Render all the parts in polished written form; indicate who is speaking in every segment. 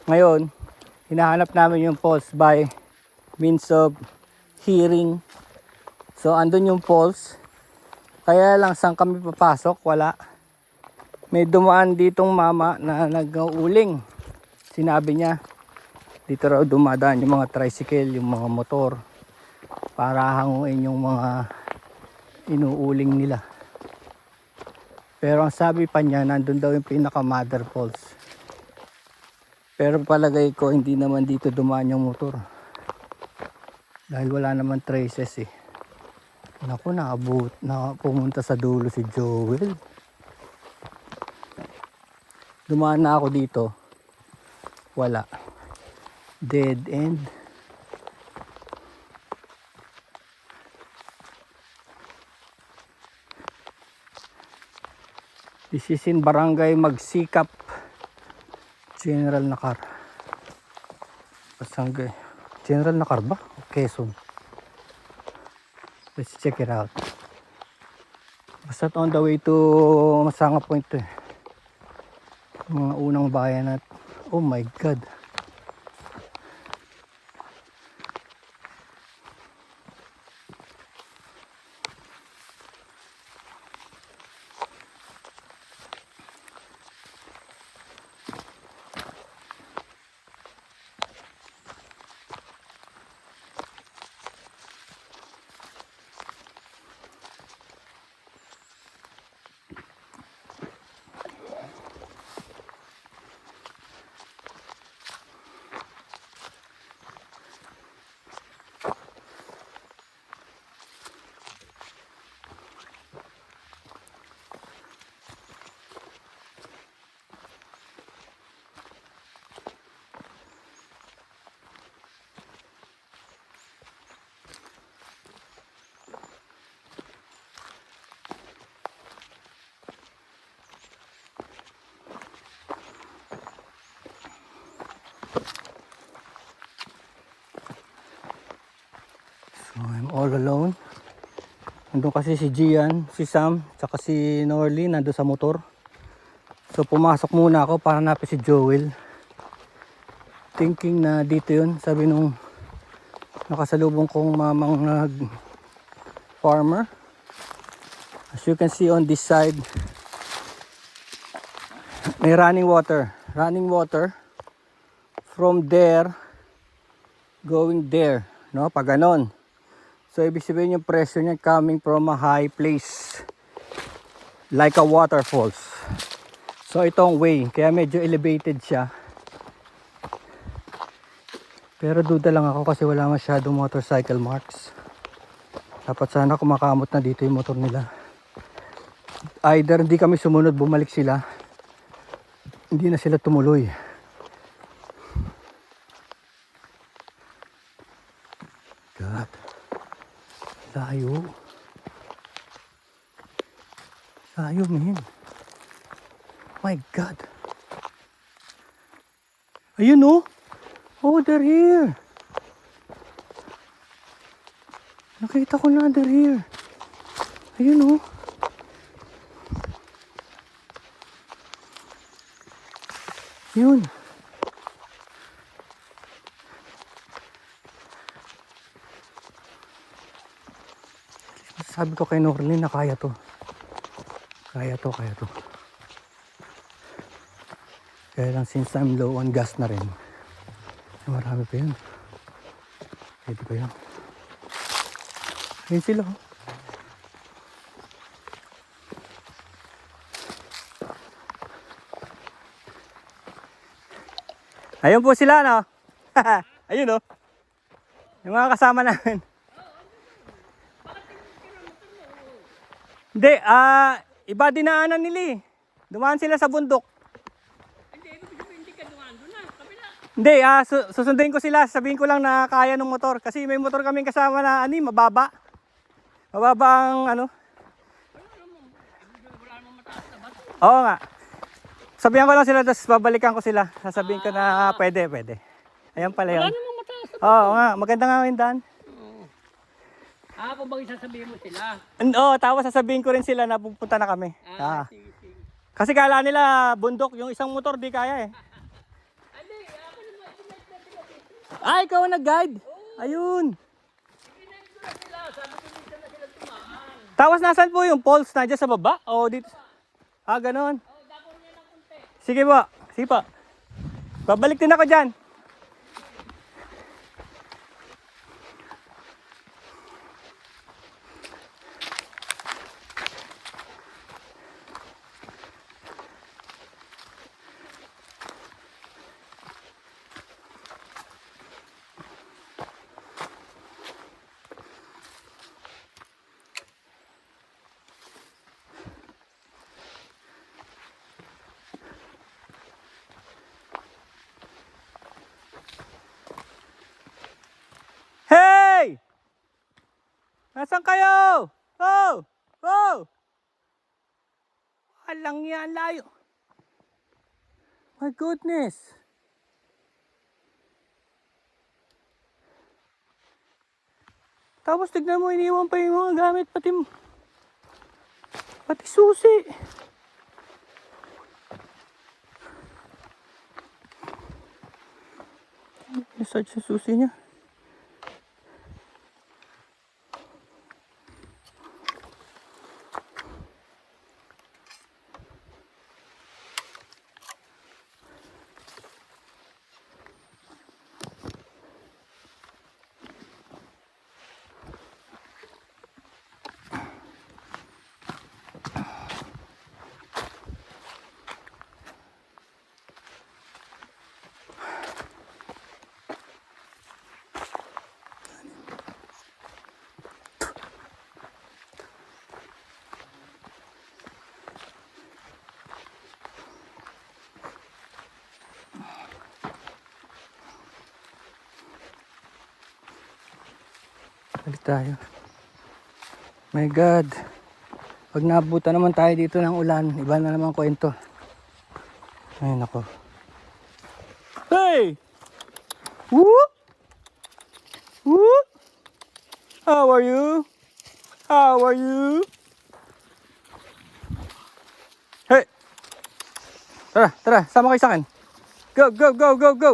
Speaker 1: Ngayon, hinahanap namin yung falls by means of hearing. So andun yung falls. Kaya lang saan kami papasok, wala. May dumaan ditong mama na nag-uuling. Sinabi niya, dito raw dumadaan yung mga tricycle, yung mga motor, para hanguin yung mga inuuling nila. Pero ang sabi pa niya, nandun daw yung pinaka mother falls. Pero palagay ko hindi naman dito dumaan yung motor. Dahil wala naman traces eh. Naku, pumunta sa dulo si Joel. Dumaan na ako dito. Wala. Dead end. This is in Barangay Magsikap, General Nakar. Pasangay. General Nakar ba? Quezon. Let's check it out. Basta on the way to Masanga Point eh. Mga unang bayan at oh my god. So I'm all alone. Nandun kasi si Gian, si Sam, tsaka si Norly nandun sa motor. So pumasok muna ako para hanapin si Joel. Thinking na dito yun, sabi nung nakasalubong kong mamang farmer. As you can see on this side, may running water. Running water from there going there, no? Pag ganon. So ibig sabihin yung pressure niya coming from a high place, like a waterfalls. So itong way, kaya medyo elevated siya. Pero duda lang ako kasi wala masyadong motorcycle marks. Dapat sana kumakamot na dito yung motor nila. Either hindi kami sumunod, bumalik sila, hindi na sila tumuloy. God, layo. Layo, man. My God. Ayun oh. Oh, they're here. Nakita ko na, they're here. Ayun oh. Yun. Sabi ko kay Norlin na kaya to. Kaya to. Kaya lang since I'm low on gas na rin. Marami pa yun. Pwede pa yun. Ayun sila oh. Ayun po sila no. Ayun oh. Yung mga kasama namin. Hindi, iba dinaanan nila eh. Dumaan sila sa bundok.
Speaker 2: Hindi ka dumaan doon na, kapila.
Speaker 1: Hindi, susundin ko sila. Sabihin ko lang na kaya ng motor. Kasi may motor kaming kasama na mababa. Mababa ang ano. Oo nga. Sabihan ko lang sila, tapos babalikan ko sila. Sasabihin ko na pwede. Ayan pala yun.
Speaker 2: Wala namang mataas.
Speaker 1: Oo nga, maganda nga yung daan.
Speaker 2: Kung bakit sasabihin mo sila?
Speaker 1: Oo, tapos sasabihin ko rin sila na pupunta na kami.
Speaker 2: Sige.
Speaker 1: Kasi kala nila bundok, yung isang motor di kaya eh.
Speaker 2: Hindi, ako
Speaker 1: Ah, ikaw ang nag-guide? Ayun. Tapos nasan po yung falls? Nandiyan sa baba? O dito? Ah, ganon. Sige po. Sige po. Babalik din ako dyan. Hey! Nasaan kayo? Oh! Oh! Alang yan, layo. My goodness. Tapos tignan mo, iniwan pa yung mga gamit, pati susi. I-search sa susi niya. Balik tayo. My God. Pag naabutan naman tayo dito ng ulan, iba na naman kwento. Ayun ako. Hey! Woo! Woo! How are you? How are you? Hey! Tara, tara. Sama kayo sa akin. Go, go, go, go, go!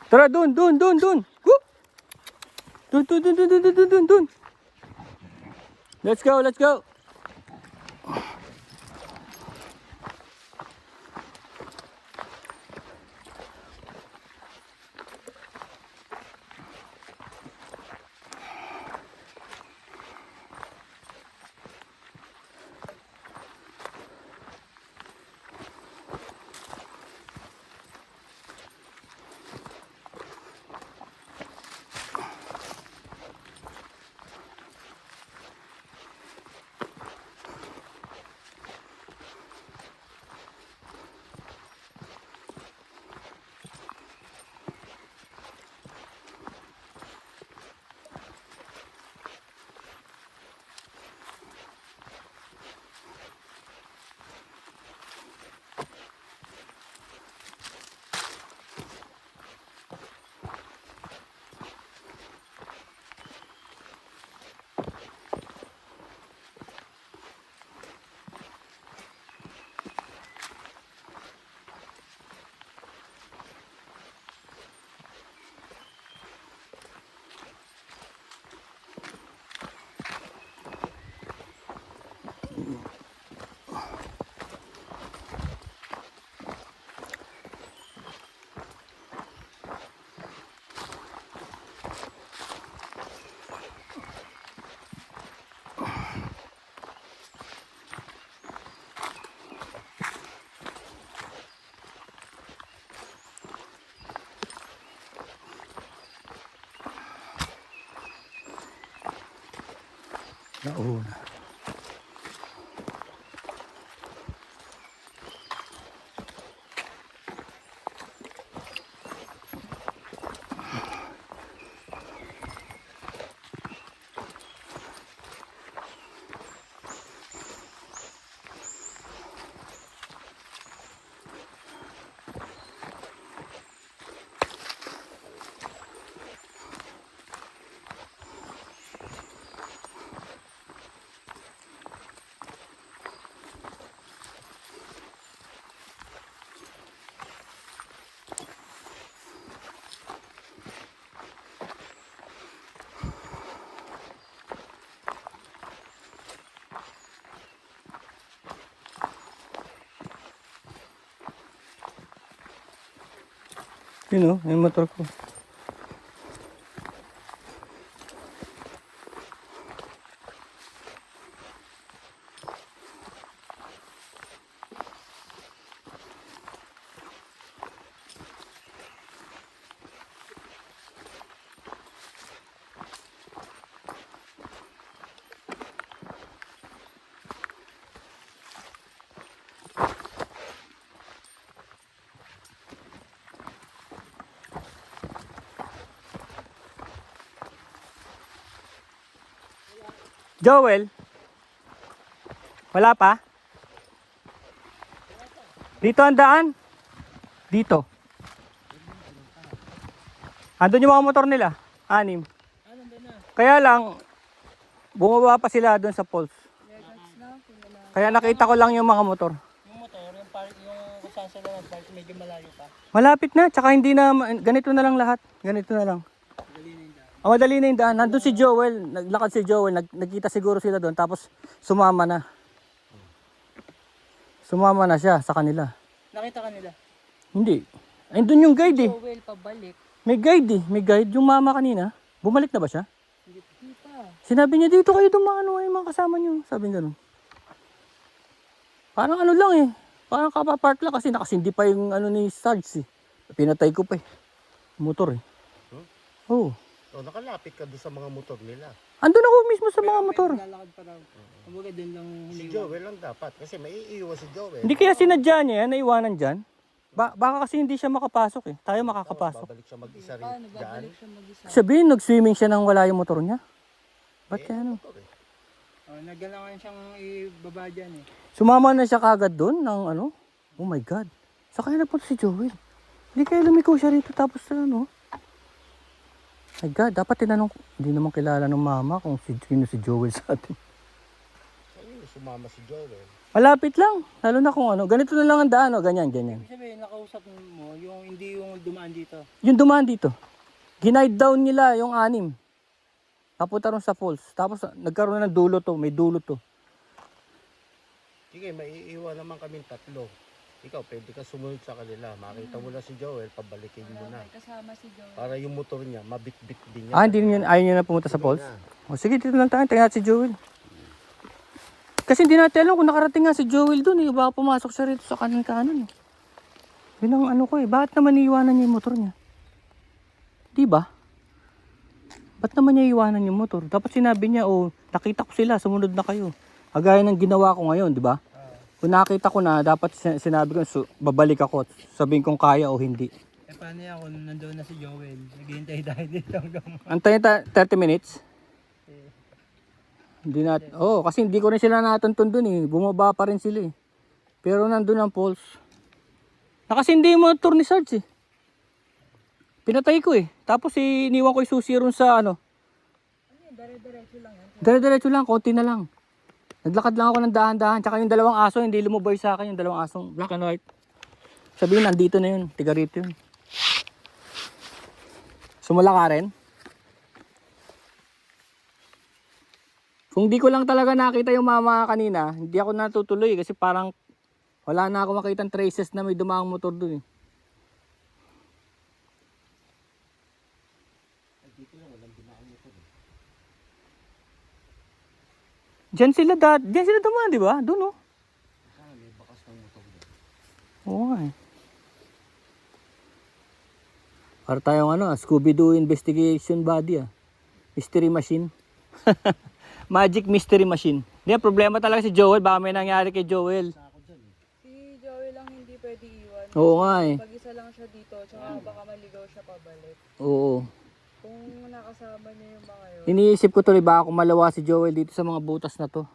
Speaker 1: Tara, dun. Woo! Dun. Let's go. Nauna. Yun o, yung motor ko. Joel? Wala pa? Dito ang daan? Dito. Andun yung mga motor nila. 6. Kaya lang, bumaba pa sila doon sa poles. Kaya nakita ko lang yung mga motor.
Speaker 2: Yung motor, yung park, yung kung saan sila nag-park, medyo malayo pa.
Speaker 1: Malapit na, tsaka hindi na, ganito na lang lahat. Ganito na lang. Madali na yung daan. Nandun si Joel, naglakad si Joel, nagkita siguro sila doon, tapos sumama na. Sumama na siya sa kanila.
Speaker 2: Nakita ka nila?
Speaker 1: Hindi. Ayun yung guide eh.
Speaker 2: Joel, pabalik.
Speaker 1: May guide eh. May guide. Yung mama kanina, bumalik na ba siya?
Speaker 2: Hindi pa.
Speaker 1: Sinabi niya, dito kayo dumano yung mga kasama niyo. Sabi niya ganun. Parang ano lang eh. Parang kapapark lang kasi nakasindi pa yung ano ni Sarge eh. Pinatay ko pa eh. Motor eh. Oo.
Speaker 3: Oh, nakalapit ka doon sa mga motor nila.
Speaker 1: Andun ako mismo sa mga motor.
Speaker 2: Lalakad pa raw. Kumbaga din lang
Speaker 3: Si Joel lang dapat kasi may iiwan si Joel.
Speaker 1: Hindi kaya sinadya niya yan, naiwanan dyan. Baka kasi hindi siya makapasok eh. Tayo makakapasok.
Speaker 3: Babalik siya mag-isa rin dyan.
Speaker 2: siya mag-isa.
Speaker 1: Sabihin, nag-swimming siya nang wala yung motor niya. Ba't kaya ano?
Speaker 3: Motor eh.
Speaker 2: Oh, nagalangan siyang ibaba dyan eh.
Speaker 1: Sumama na siya kagad doon ng ano? Oh my God. Sa kaya nagpunta si Joel. Hindi kaya lumiko siya rito tapos ano? My God, dapat tinanong, hindi naman kilala ng mama kung sino si Joel sa atin.
Speaker 3: Ayun, sumama si Joel.
Speaker 1: Malapit lang, lalo na kung ano, ganito na lang ang daan, o, ganyan.
Speaker 2: Ibig sabihin, nakausap mo, yung hindi yung dumaan dito.
Speaker 1: Yung dumaan dito, ginaid down nila yung 6. Papunta ron sa falls, tapos nagkaroon na ng dulo to, may dulo to.
Speaker 3: Sige, maiiwan naman kaming 3. Ikaw, pwede ka sumunod sa kanila. Makita mo na si Joel, pabalikin mo na.
Speaker 4: Kasama si Joel.
Speaker 3: Para yung motor niya, mabit-bit din niya.
Speaker 1: Hindi niya, ayaw niya na pumunta sa falls? O sige, dito lang tayo, tingnan natin si Joel. Kasi hindi natin alam kung nakarating nga si Joel doon eh, baka pumasok siya rito sa kanan-kanan eh. Yun ang ano ko eh, bakit naman iiwanan niya yung motor niya? Di ba? Ba't naman niya iiwanan yung motor? Dapat sinabi niya, nakita ko sila, sumunod na kayo. Kagaya ng ginawa ko ngayon, di ba? Kung nakita ko na, dapat sinabi ko, babalik ako, sabihin kong kaya o hindi.
Speaker 2: Eh paano yan kung nandoon na si Joel? Naghihintay tayo dito hanggang
Speaker 1: Antayin 30 minutes? Hindi na, kasi hindi ko rin sila natuntun dun eh. Bumaba pa rin sila eh. Pero nandun ang pulse. Nakasindi yung motor ni Sarge eh. Pinatay ko eh. Tapos iniwan ko yung susi ron sa ano.
Speaker 4: Dire-diretso lang yan.
Speaker 1: Dire-diretso lang, konti na lang. Naglakad lang ako ng dahan-dahan. Tsaka yung 2 aso, hindi lumubay sa akin. Yung 2 asong black and white. Sabihin, nandito na yun. Tiga rito yun. Sumula ka rin? Kung di ko lang talaga nakita yung mama kanina, hindi ako natutuloy kasi parang wala na ako makitang traces na may dumaang motor doon eh. Diyan sila dumaan, di ba? Doon oh. Oo nga eh. Para tayong Scooby-Doo investigation body ah. Mystery machine. Magic mystery machine. Hindi, problema talaga si Joel. Baka may nangyari kay Joel.
Speaker 4: Si Joel lang hindi pwede iwan.
Speaker 1: Oo nga eh.
Speaker 4: Pag-isa lang siya dito, tsaka baka maligaw siya pabalik.
Speaker 1: Oo.
Speaker 4: Kung nakasama niya yung mga yun.
Speaker 1: Iniisip ko tuloy baka kumalawa si Joel dito sa mga butas na to.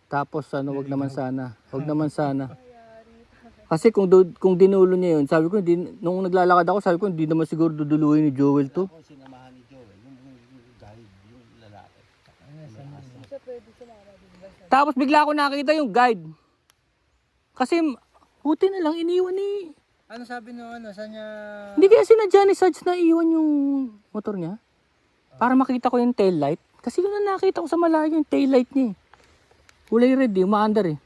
Speaker 1: Tapos wag naman sana. Wag naman sana. Kasi kung dinulo niya yun, sabi ko, nung naglalakad ako, sabi ko, hindi naman siguro duduluhin ni Joel to.
Speaker 3: Ako sinamahan ni Joel, yung guide, yung lalaki.
Speaker 4: Hindi siya pwede sumama din ba siya?
Speaker 1: Tapos bigla ako nakita yung guide. Kasi, buti na lang, iniwan ni...
Speaker 2: Ano sabi no saan niya?
Speaker 1: Hindi kaya sinadya ni Sarge na iwan yung motor niya? Para makita ko yung tail light. Kasi yun na nakita ko sa malayo yung tail light niya eh. Kulay red eh, umaandar eh.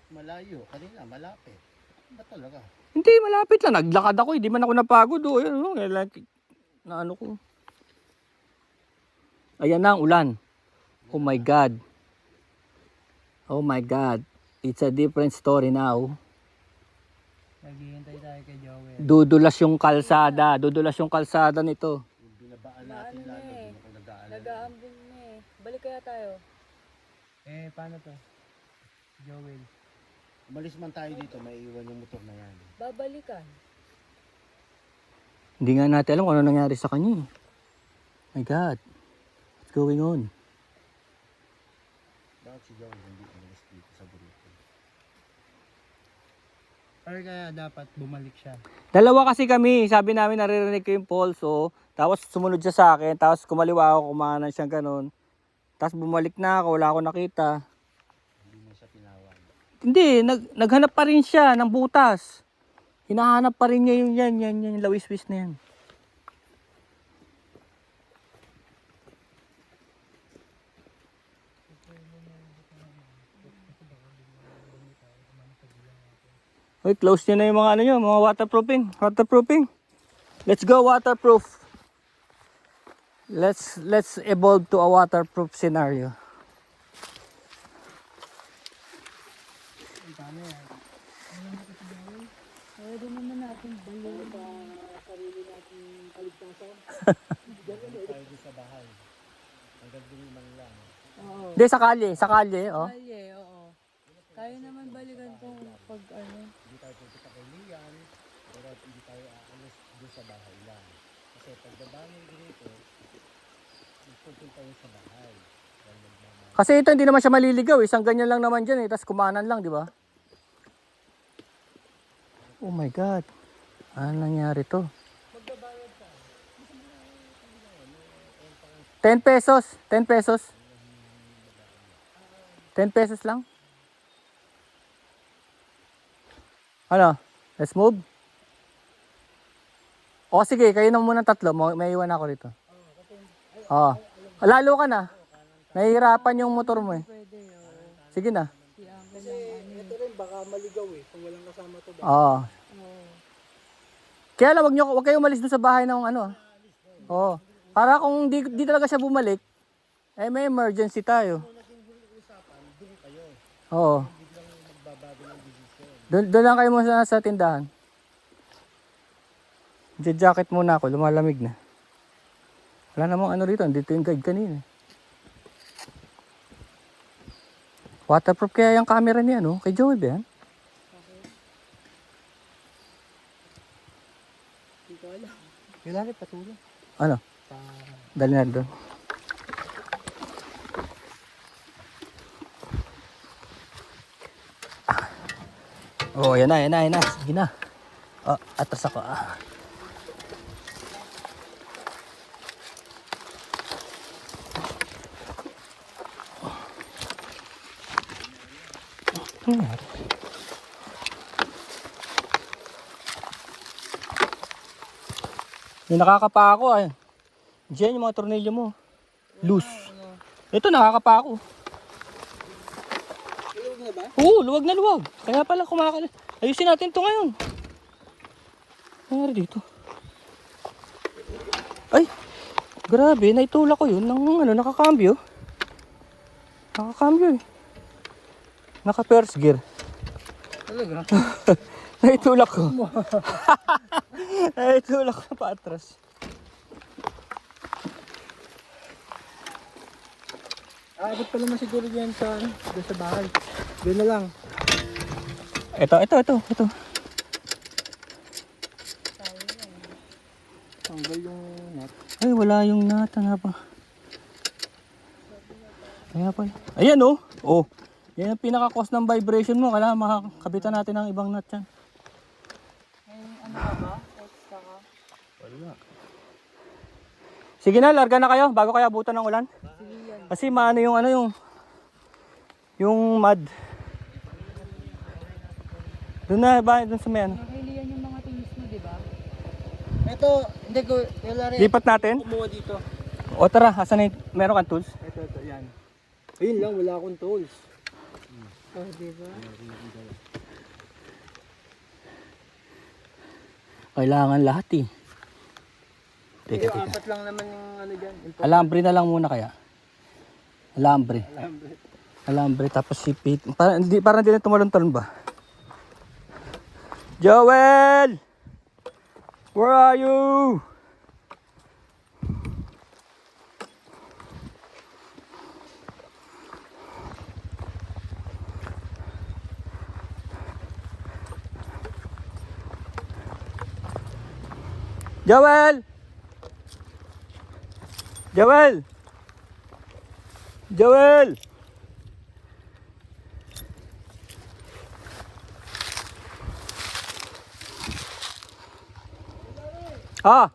Speaker 3: Malayo, kanina, malapit. Ba talaga?
Speaker 1: Hindi, malapit lang. Naglakad ako, hindi man ako napagod. Oh. Ayun, oh. Like, na ano ko. Ayan na ang ulan. Oh my God. Oh my God. It's a different story now.
Speaker 2: Naghihintay tayo kay Joel.
Speaker 1: Dudulas yung kalsada. Dudulas yung kalsada nito.
Speaker 3: Yung binabaan
Speaker 4: Na
Speaker 3: natin
Speaker 4: ano na
Speaker 3: lalo,
Speaker 4: eh.
Speaker 3: doon ako nag-aalala.
Speaker 4: Nag-aambon na eh. Balik kaya tayo.
Speaker 2: Eh, paano to? Joel.
Speaker 3: Umalis man tayo dito, maiiwan yung motor na yan.
Speaker 4: Babalikan.
Speaker 1: Hindi nga natin alam kung ano nangyari sa kanya. My God. What's going on?
Speaker 3: Bakit si John hindi umalis dito sa Burito?
Speaker 2: Or kaya dapat bumalik siya.
Speaker 1: Dalawa kasi kami. Sabi namin naririnig ko yung pulse. Oh. Tapos sumunod siya sa akin. Tapos kumaliwa ako, kumanan siya ganun. Tapos bumalik na ako, wala akong nakita.
Speaker 3: Hindi mo siya tinawag.
Speaker 1: Hindi, naghanap pa rin siya ng butas. Hinahanap pa rin niya yung yung lawis-wis na yan. Uy, close nyo na yung mga ano nyo, mga waterproofing. Waterproofing. Let's go waterproof. Let's evolve to a waterproof scenario.
Speaker 4: Pwede naman natin balik sarili natin kaligtasan.
Speaker 3: Tayo doon sa bahay. Hanggang doon man lang.
Speaker 4: Oo.
Speaker 1: Hindi, sa kalye, oh.
Speaker 4: Kalye, oo. Kaya naman balikan kung pag ano.
Speaker 3: Hindi tayo pupunta kay Lian, pero hindi tayo aalis doon sa bahay lang. Kasi pagbaba ng dito, pupunta yun sa bahay.
Speaker 1: Kasi ito hindi naman siya maliligaw, isang ganyan lang naman dyan eh, tapos kumanan lang, di ba? Oh my God. Ano nangyari to? 10 pesos. 10 pesos. 10 pesos lang. Ano? Let's move. O sige, kayo na muna tatlo. May iwan ako rito. Oo. Lalo ka na. Nahihirapan yung motor mo eh.
Speaker 4: Pwede, oo.
Speaker 1: Sige na.
Speaker 4: Iangkin ng ano.
Speaker 2: Ito rin, baka maligaw eh. Kung walang kasama to ba?
Speaker 1: Oo.
Speaker 4: Oo.
Speaker 1: Kaya lang, wag kayo umalis doon sa bahay ng ano. Oo. Para kung di talaga siya bumalik, eh may emergency tayo. Oo. Doon lang kayo muna sa tindahan. Jacket muna ako, lumalamig na. Wala namang ano rito, dito yung guide kanina. Waterproof kaya yung camera niya, no? Kay Joey ba yan?
Speaker 4: Hindi ko alam.
Speaker 2: Kailangan patuloy.
Speaker 1: Ano? Dali na doon. Oh, yan na. Sige na. Oh, atas ako. Ano nangyari? Yung nakakapa ako ay. Diyan yung mga tornilyo mo. Loose. Ito nakakapa ako.
Speaker 2: Luwag na ba?
Speaker 1: Oo, luwag na luwag. Kaya pala kumakala. Ayusin natin to ngayon. Ano nangyari dito? Ay, grabe. Naitulak ko yun ng ano, nakakambyo. Nakakambyo eh. Naka first gear.
Speaker 2: Talaga?
Speaker 1: Naitulak ko. Naitulak ko pa atras.
Speaker 2: Abot pa naman siguro dyan sa, doon sa bahay. Doon na lang.
Speaker 1: Ito.
Speaker 2: Tanggal yung net.
Speaker 1: Ay, wala yung nut. Ano pa? Kaya pa. Ayan oh. Oh. Yan ang pinaka-cause ng vibration mo. Kailangan makakabitan natin ng ibang nut yan.
Speaker 4: May ano ka ba? Extra ka?
Speaker 3: Wala.
Speaker 1: Sige na, larga na kayo bago kayo abutan ng ulan. Kasi maano yung ano yung mud. Doon na ba? Doon sa may ano.
Speaker 4: Nakilian yung mga tinis mo, di ba?
Speaker 2: Ito, hindi ko, wala rin.
Speaker 1: Lipat natin.
Speaker 2: Kumuha dito.
Speaker 1: O tara, asan na meron kang tools?
Speaker 2: Ito, yan. Ayun lang, wala akong tools.
Speaker 4: Oh, di ba?
Speaker 1: Kailangan lahat eh. Teka,
Speaker 2: Yung
Speaker 1: teka.
Speaker 2: apat lang naman yung ano dyan.
Speaker 1: Alambre na lang muna kaya. Alambre. Alambre tapos sipit. Parang hindi na tumalon-talon ba? Joel! Where are you? Joel! Joel! Joel! Ah!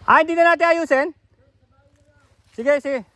Speaker 1: Ah, hindi na natin ayusin? Sige, sige.